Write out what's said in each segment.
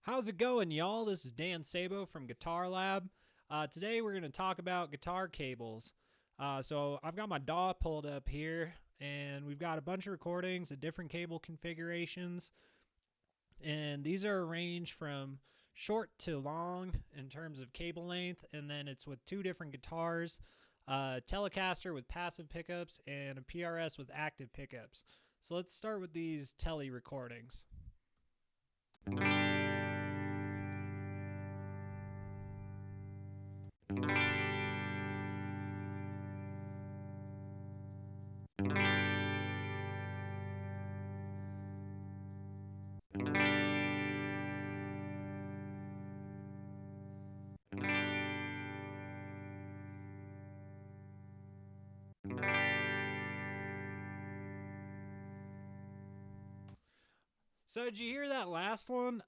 How's it going, y'all? This is Dan Sabo from Guitar Lab. Today we're going to talk about guitar cables. So I've got my DAW pulled up here, and we've got a bunch of recordings of different cable configurations. And these are arranged from short to long in terms of cable length, and then it's with two different guitars, a Telecaster with passive pickups and a PRS with active pickups. So let's start with these Tele recordings. So did you hear that last one?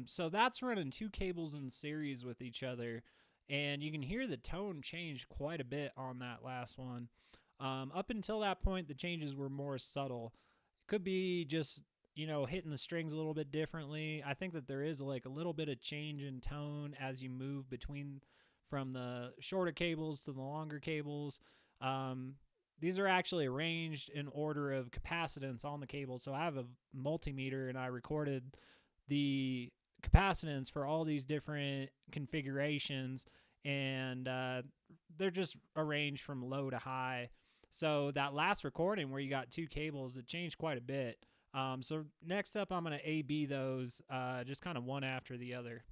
So that's running two cables in series with each other, and you can hear the tone change quite a bit on that last one. Up until that point, the changes were more subtle. It could be just hitting the strings a little bit differently. I think that there is like a little bit of change in tone as you move between from the shorter cables to the longer cables. Um, these are actually arranged in order of capacitance on the cable. So I have a multimeter and I recorded the capacitance for all these different configurations, and they're just arranged from low to high. So that last recording where you got two cables, it changed quite a bit. So next up, I'm going to A-B those just kind of one after the other.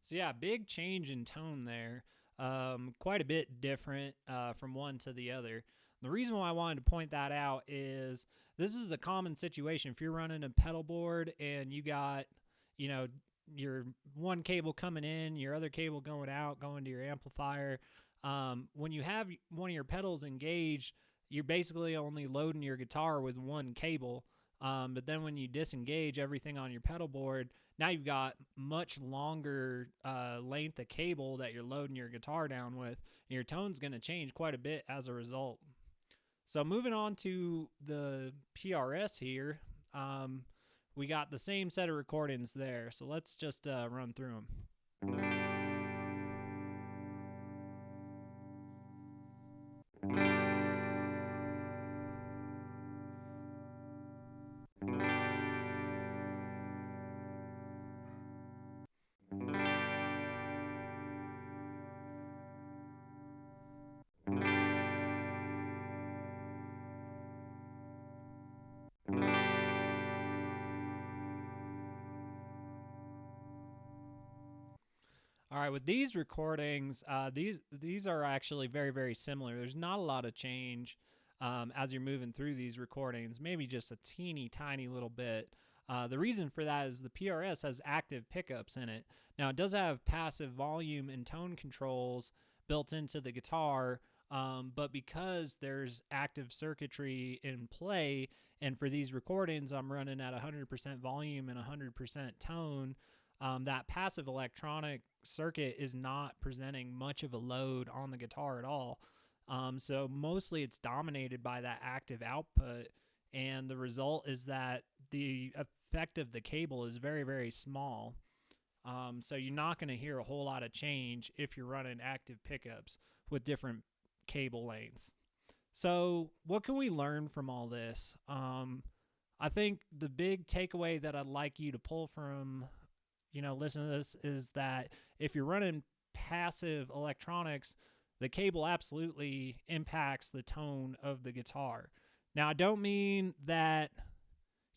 So yeah, big change in tone there. Quite a bit different from one to the other. The reason why I wanted to point that out is this is a common situation. If you're running a pedal board and you got, you know, your one cable coming in, your other cable going out, going to your amplifier, when you have one of your pedals engaged, you're basically only loading your guitar with one cable. But then when you disengage everything on your pedal board, now you've got much longer length of cable that you're loading your guitar down with, and your tone's going to change quite a bit as a result. So moving on to the PRS here, we got the same set of recordings there. So let's just run through them. All right, with these recordings, these are actually very similar. There's not a lot of change as you're moving through these recordings, maybe just a teeny tiny little bit. The reason for that is the PRS has active pickups in it. Now it does have passive volume and tone controls built into the guitar, but because there's active circuitry in play, and for these recordings I'm running at 100% volume and 100% tone, that passive electronic circuit is not presenting much of a load on the guitar at all. So mostly it's dominated by that active output, and the result is that the effect of the cable is very small. So you're not going to hear a whole lot of change if you're running active pickups with different cable lengths. So what can we learn from all this? I think the big takeaway that I'd like you to pull from listen to this is that if you're running passive electronics, the cable absolutely impacts the tone of the guitar. Now, I don't mean that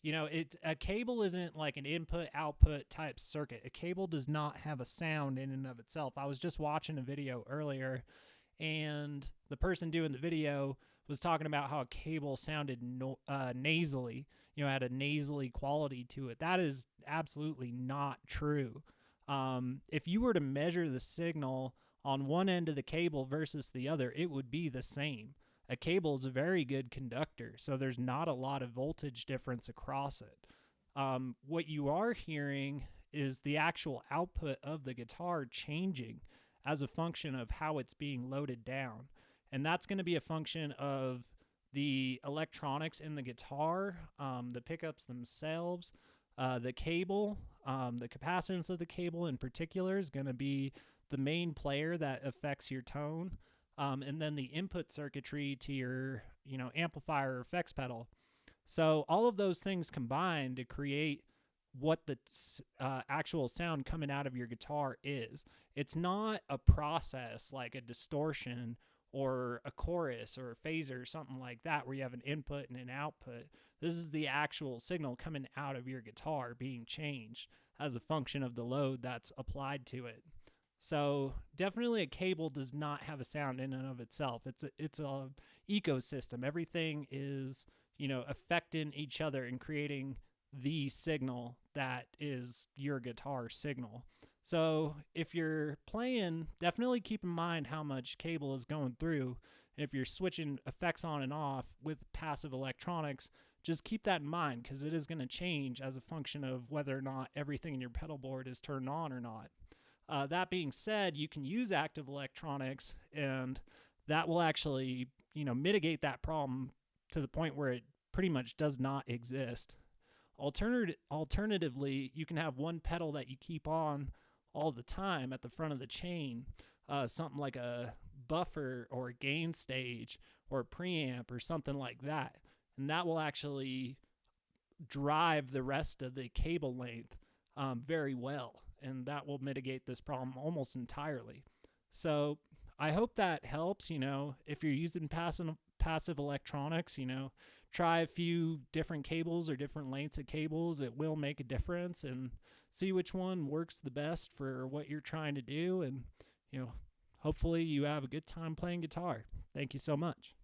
a cable isn't like an input output type circuit. A cable does not have a sound in and of itself. I was just watching a video earlier, and the person doing the video was talking about how a cable sounded nasally, had a nasally quality to it. That is absolutely not true. If you were to measure the signal on one end of the cable versus the other, it would be the same. A cable is a very good conductor, so there's not a lot of voltage difference across it. What you are hearing is the actual output of the guitar changing as a function of how it's being loaded down. And that's going to be a function of the electronics in the guitar, the pickups themselves, the cable, the capacitance of the cable in particular is going to be the main player that affects your tone. And then the input circuitry to your, amplifier or effects pedal. So all of those things combine to create what the actual sound coming out of your guitar is. It's not a process like a distortion or a chorus or a phaser or something like that where you have an input and an output. This is the actual signal coming out of your guitar being changed as a function of the load that's applied to it. So definitely a cable does not have a sound in and of itself. It's a ecosystem. Everything is, affecting each other and creating the signal that is your guitar signal. So if you're playing, definitely keep in mind how much cable is going through. And if you're switching effects on and off with passive electronics, just keep that in mind because it is going to change as a function of whether or not everything in your pedal board is turned on or not. That being said, you can use active electronics, and that will actually, mitigate that problem to the point where it pretty much does not exist. Alternatively, you can have one pedal that you keep on all the time at the front of the chain, something like a buffer or a gain stage or a preamp or something like that, and that will actually drive the rest of the cable length very well, and that will mitigate this problem almost entirely. So I hope that helps. If you're using passive electronics, try a few different cables or different lengths of cables. It will make a difference, and see which one works the best for what you're trying to do. And, hopefully you have a good time playing guitar. Thank you so much.